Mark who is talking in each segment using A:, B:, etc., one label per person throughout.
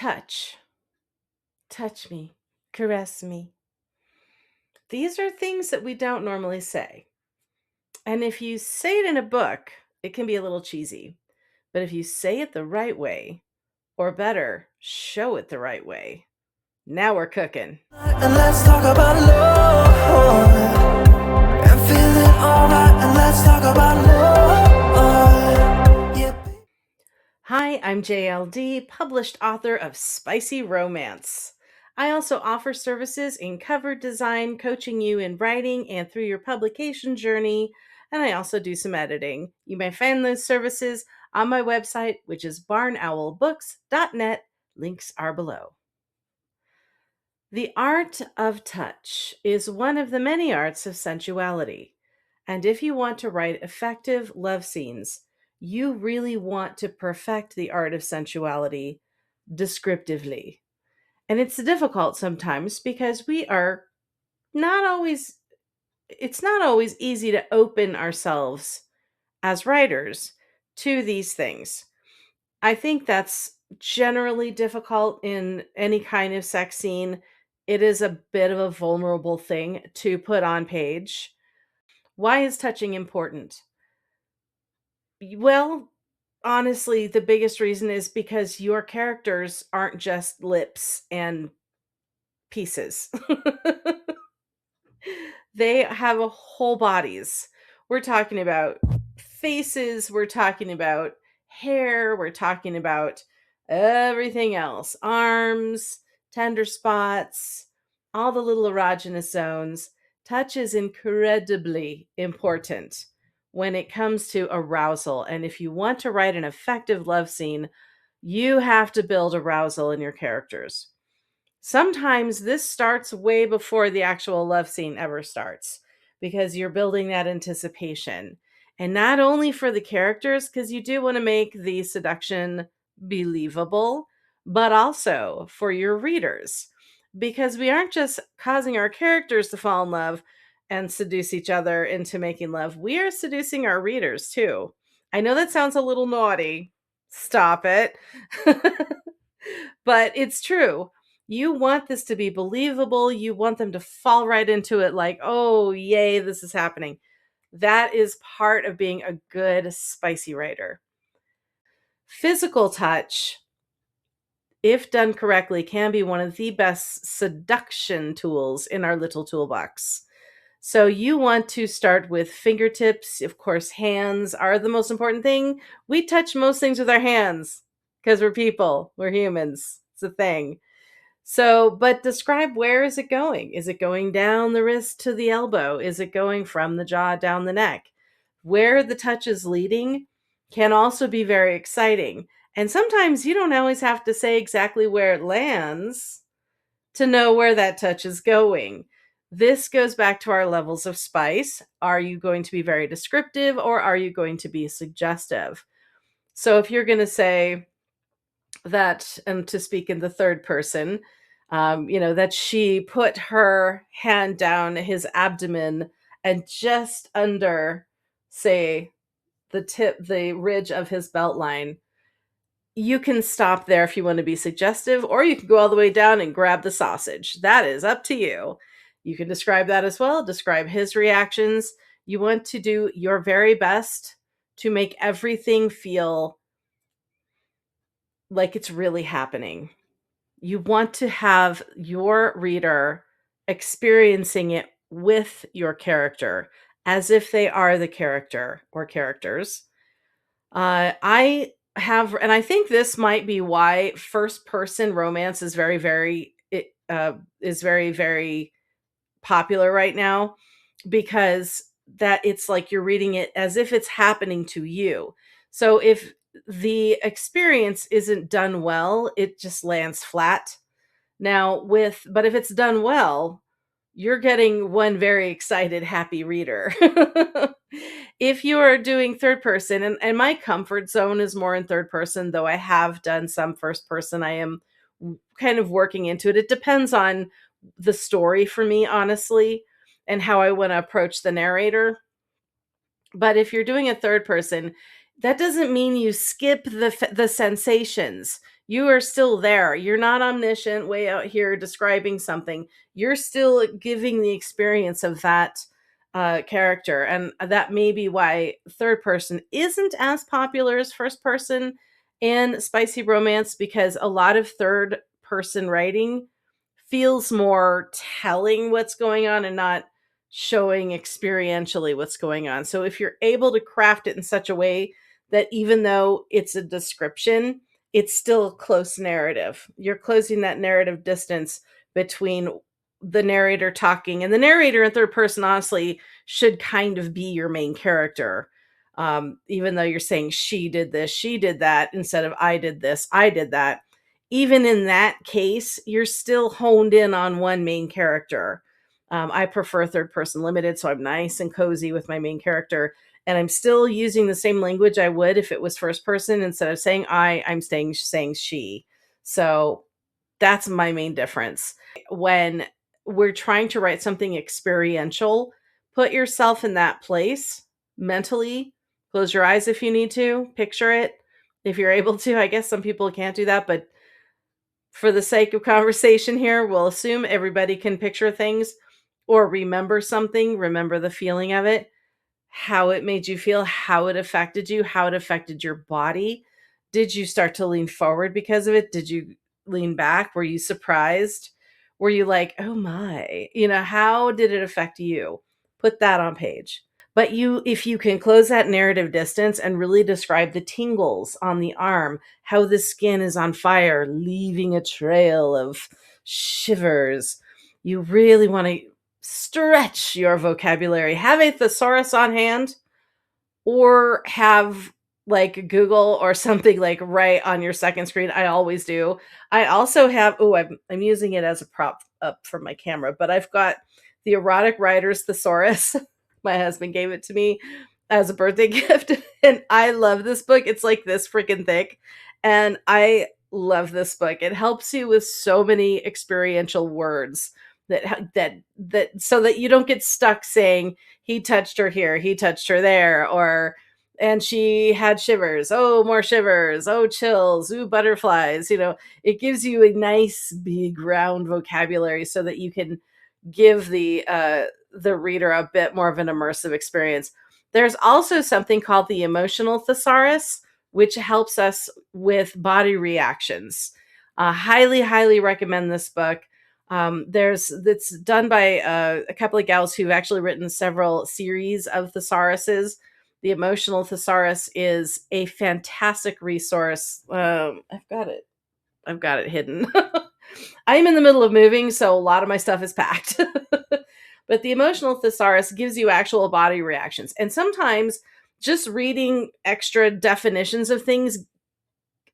A: touch, touch me, caress me. These are things that we don't normally say. And if you say it in a book, it can be a little cheesy. But if you say it the right way, or better, show it the right way, now we're cooking.
B: And let's talk about love and feeling alright. And let's talk about love. Yeah.
A: Hi, I'm JLD, published author of Spicy Romance. I also offer services in cover design, coaching you in writing and through your publication journey, and I also do some editing. You may find those services on my website, which is barnowlbooks.net. Links are below. The art of touch is one of the many arts of sensuality. And if you want to write effective love scenes, you really want to perfect the art of sensuality descriptively. And it's difficult sometimes because we are not always, it's not always easy to open ourselves as writers to these things. I think that's generally difficult in any kind of sex scene. It is a bit of a vulnerable thing to put on page. Why is touching important? Well, honestly, the biggest reason is because your characters aren't just lips and pieces. They have a whole bodies. We're talking about faces, we're talking about hair, we're talking about everything else. Arms, tender spots, all the little erogenous zones. Touch is incredibly important when it comes to arousal. And if you want to write an effective love scene, you have to build arousal in your characters. Sometimes this starts way before the actual love scene ever starts because you're building that anticipation. And not only for the characters, because you do want to make the seduction believable, but also for your readers. Because we aren't just causing our characters to fall in love and seduce each other into making love, we are seducing our readers too. I know that sounds a little naughty. Stop it. But it's true. You want this to be believable. You want them to fall right into it like, oh, yay, this is happening. That is part of being a good spicy writer. Physical touch, if done correctly, can be one of the best seduction tools in our little toolbox. So you want to start with fingertips. Of course, hands are the most important thing. We touch most things with our hands because we're people, we're humans. It's a thing. So, but describe, where is it going? Is it going down the wrist to the elbow? Is it going from the jaw down the neck? Where the touch is leading can also be very exciting. And sometimes you don't always have to say exactly where it lands to know where that touch is going. This goes back to our levels of spice. Are you going to be very descriptive or are you going to be suggestive? So if you're going to say that, and to speak in the third person, that she put her hand down his abdomen and just under, say, the ridge of his belt line. You can stop there if you want to be suggestive, or you can go all the way down and grab the sausage. That is up to you. You can describe that as well, describe his reactions. You want to do your very best to make everything feel like it's really happening. You want to have your reader experiencing it with your character as if they are the character or characters. I have, and I think this might be why first person romance is very, very popular right now, because that it's like you're reading it as if it's happening to you. So if the experience isn't done well, it just lands flat. But if it's done well, you're getting one very excited, happy reader. If you are doing third person, and my comfort zone is more in third person, though I have done some first person, I am kind of working into it. It depends on the story for me, honestly, and how I want to approach the narrator. But if you're doing a third person, that doesn't mean you skip the sensations. You are still there. You're not omniscient way out here describing something. You're still giving the experience of that character. And that may be why third person isn't as popular as first person in spicy romance, because a lot of third person writing feels more telling what's going on and not showing experientially what's going on. So if you're able to craft it in such a way that even though it's a description, it's still a close narrative. You're closing that narrative distance between the narrator talking, and the narrator in third person honestly should kind of be your main character. Even though you're saying she did this, she did that, instead of I did this, I did that, even in that case, you're still honed in on one main character. I prefer third person limited, so I'm nice and cozy with my main character. And I'm still using the same language I would if it was first person. Instead of saying I'm saying she. So that's my main difference. When we're trying to write something experiential, put yourself in that place mentally. Close your eyes if you need to, picture it if you're able to. I guess some people can't do that, but for the sake of conversation here, we'll assume everybody can picture things or remember something, remember the feeling of it, how it made you feel, how it affected you, how it affected your body. Did you start to lean forward because of it? Did you lean back? Were you surprised? Were you like, oh my, how did it affect you? Put that on page. But if you can close that narrative distance and really describe the tingles on the arm, how the skin is on fire, leaving a trail of shivers, you really want to stretch your vocabulary. Have a thesaurus on hand, or have like Google or something like right on your second screen. I always do. I also have, I'm using it as a prop up for my camera, but I've got the Erotic Writer's Thesaurus. My husband gave it to me as a birthday gift, and I love this book. It's like this freaking thick, and I love this book. It helps you with so many experiential words that so that you don't get stuck saying he touched her here, he touched her there, or and she had shivers, oh more shivers, oh chills, ooh butterflies. It gives you a nice big round vocabulary so that you can give the reader a bit more of an immersive experience. There's also something called the emotional thesaurus, which helps us with body reactions. Highly, highly recommend this book. It's done by a couple of gals who've actually written several series of thesauruses. The emotional thesaurus is a fantastic resource. I've got it hidden. I'm in the middle of moving, so a lot of my stuff is packed. But the emotional thesaurus gives you actual body reactions. And sometimes just reading extra definitions of things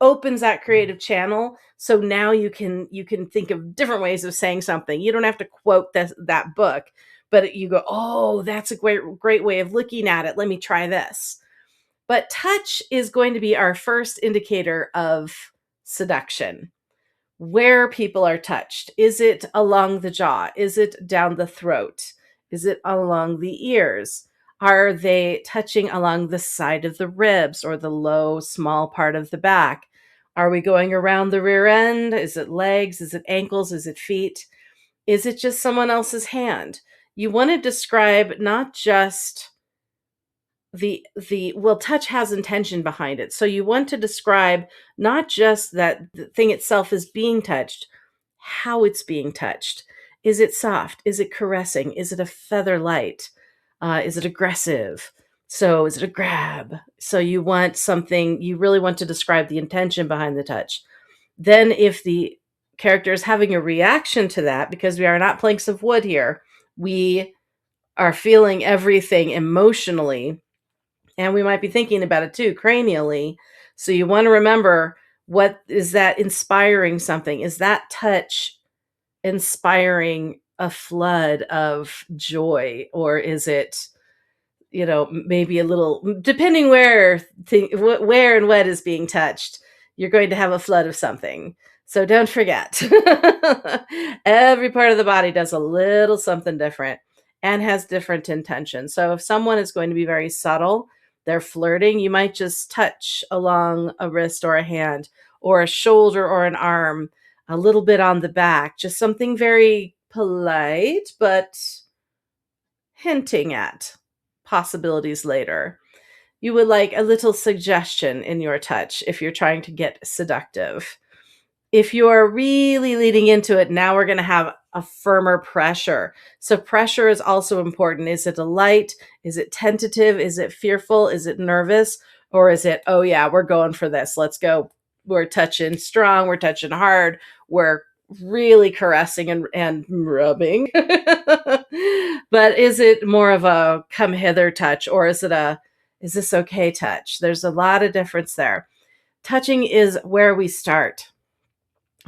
A: opens that creative channel. So now you can think of different ways of saying something. You don't have to quote that book, but you go, oh, that's a great way of looking at it. Let me try this. But touch is going to be our first indicator of seduction. Where people are touched. Is it along the jaw? Is it down the throat? Is it along the ears? Are they touching along the side of the ribs or the low, small part of the back? Are we going around the rear end? Is it legs? Is it ankles? Is it feet? Is it just someone else's hand? You want to describe not just touch has intention behind it. So you want to describe not just that the thing itself is being touched, how it's being touched. Is it soft? Is it caressing? Is it a feather light? Is it aggressive? So is it a grab? So you really want to describe the intention behind the touch. Then if the character is having a reaction to that, because we are not planks of wood here, we are feeling everything emotionally, and we might be thinking about it too, cranially. So you want to remember, what is that inspiring something? Is that touch inspiring a flood of joy? Or is it, maybe a little, depending where and what is being touched, you're going to have a flood of something. So don't forget, every part of the body does a little something different and has different intention. So if someone is going to be very subtle, they're flirting, you might just touch along a wrist or a hand, or a shoulder or an arm, a little bit on the back, just something very polite, but hinting at possibilities later. You would like a little suggestion in your touch if you're trying to get seductive. If you're really leading into it, now we're going to have a firmer pressure. So, pressure is also important. Is it a light? Is it tentative? Is it fearful? Is it nervous? Or is it, oh, yeah, we're going for this. Let's go. We're touching strong. We're touching hard. We're really caressing and rubbing. But is it more of a come hither touch, or is it a, is this okay touch? There's a lot of difference there. Touching is where we start.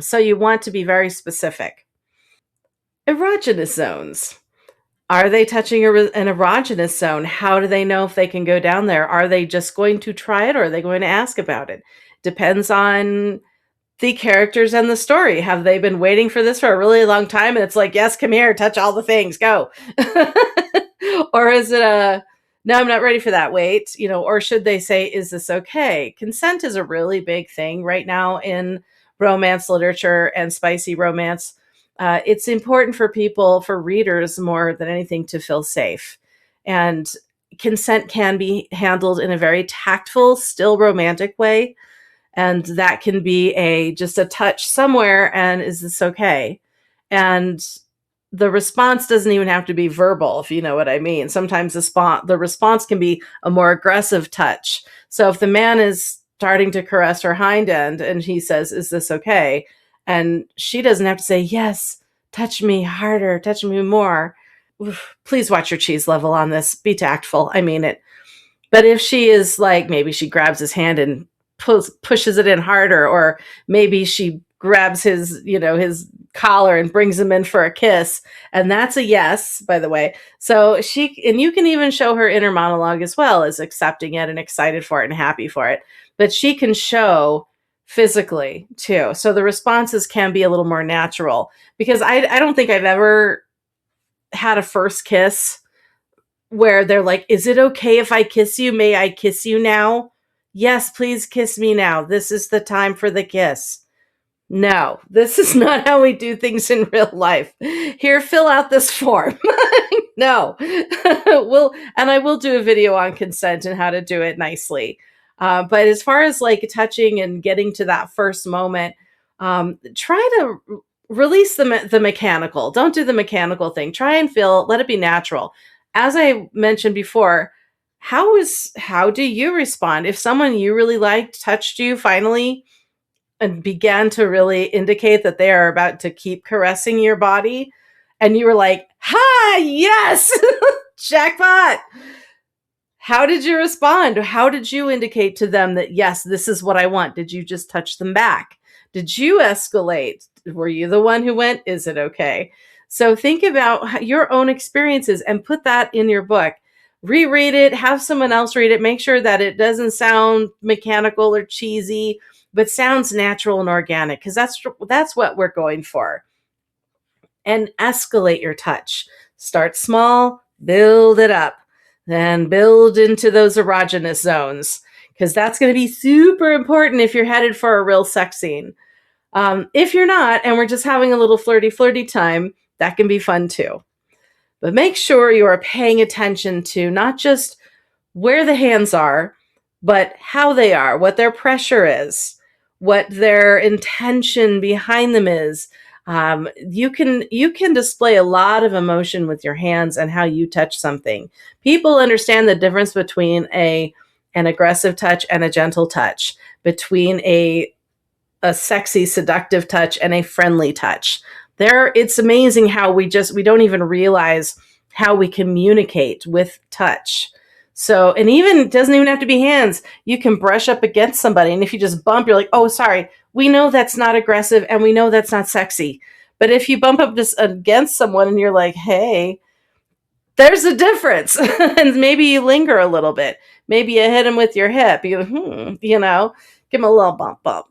A: So you want to be very specific. Erogenous zones. Are they touching an erogenous zone? How do they know if they can go down there? Are they just going to try it, or are they going to ask about it? Depends on the characters and the story. Have they been waiting for this for a really long time? And it's like, yes, come here, touch all the things, go. Or is it a, no, I'm not ready for that, wait, or should they say, is this okay? Consent is a really big thing right now in romance literature and spicy romance. It's important for people, for readers more than anything, to feel safe. And consent can be handled in a very tactful, still romantic way. And that can be just a touch somewhere, and is this okay? And the response doesn't even have to be verbal, if you know what I mean. Sometimes the response can be a more aggressive touch. So if the man is starting to caress her hind end and he says, is this okay? And she doesn't have to say, yes, touch me harder, touch me more. Oof, please watch your cheese level on this. Be tactful. I mean it. But if she is like, maybe she grabs his hand and pushes it in harder, or maybe she grabs his collar and brings him in for a kiss, and that's a yes, by the way. So you can even show her inner monologue as well as accepting it and excited for it and happy for it, but she can show physically too. So the responses can be a little more natural, because I don't think I've ever had a first kiss where they're like, is it okay if I kiss you? May I kiss you now? Yes, please kiss me now. This is the time for the kiss. No, this is not how we do things in real life. Here, fill out this form. No. And I will do a video on consent and how to do it nicely. But as far as like touching and getting to that first moment, try to release the mechanical. Don't do the mechanical thing. Try and let it be natural. As I mentioned before, how do you respond if someone you really liked touched you finally and began to really indicate that they are about to keep caressing your body, and you were like, ha, yes, jackpot? How did you respond? How did you indicate to them that, yes, this is what I want? Did you just touch them back? Did you escalate? Were you the one who went, is it okay? So think about your own experiences and put that in your book. Reread it, have someone else read it. Make sure that it doesn't sound mechanical or cheesy, but sounds natural and organic, because that's what we're going for. And escalate your touch. Start small, build it up, then build into those erogenous zones, because that's going to be super important if you're headed for a real sex scene. If you're not, and we're just having a little flirty time, that can be fun too. But make sure you are paying attention to not just where the hands are, but how they are, what their pressure is, what their intention behind them is. You can display a lot of emotion with your hands and how you touch something. People understand the difference between an aggressive touch and a gentle touch, between a sexy, seductive touch and a friendly touch. It's amazing how we don't even realize how we communicate with touch. So, and even, it doesn't even have to be hands. You can brush up against somebody, and if you just bump, you're like, oh, sorry, we know that's not aggressive and we know that's not sexy. But if you bump up just against someone and you're like, hey, there's a difference. And maybe you linger a little bit. Maybe you hit him with your hip. Give him a little bump.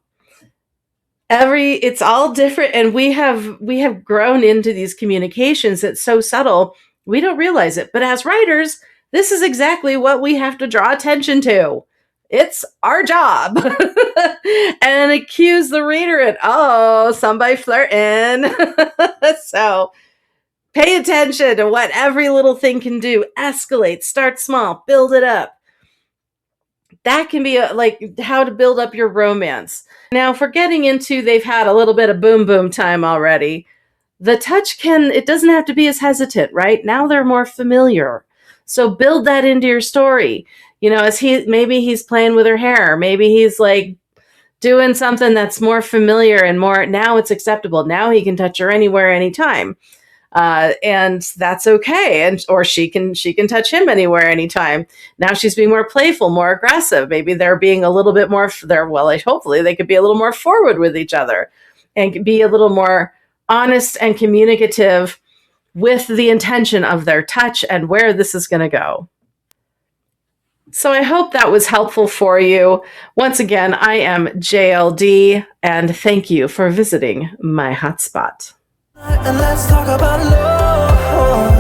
A: It's all different, and we have grown into these communications that's so subtle we don't realize it. But as writers, this is exactly what we have to draw attention to. It's our job. and accuse the reader and, oh, somebody flirting. So pay attention to what every little thing can do. Escalate, start small, build it up. That can be like how to build up your romance. Now, if we're getting into they've had a little bit of boom boom time already, the touch it doesn't have to be as hesitant, right? Now they're more familiar. So build that into your story. You know, maybe he's playing with her hair. Maybe he's like doing something that's more familiar and more, now it's acceptable. Now he can touch her anywhere, anytime. And that's okay. Or she can touch him anywhere, anytime. Now she's being more playful, more aggressive. Maybe they're being a little bit more hopefully they could be a little more forward with each other and be a little more honest and communicative with the intention of their touch and where this is going to go. So I hope that was helpful for you. Once again, I am JLD, and thank you for visiting my hotspot.
B: And let's talk about love.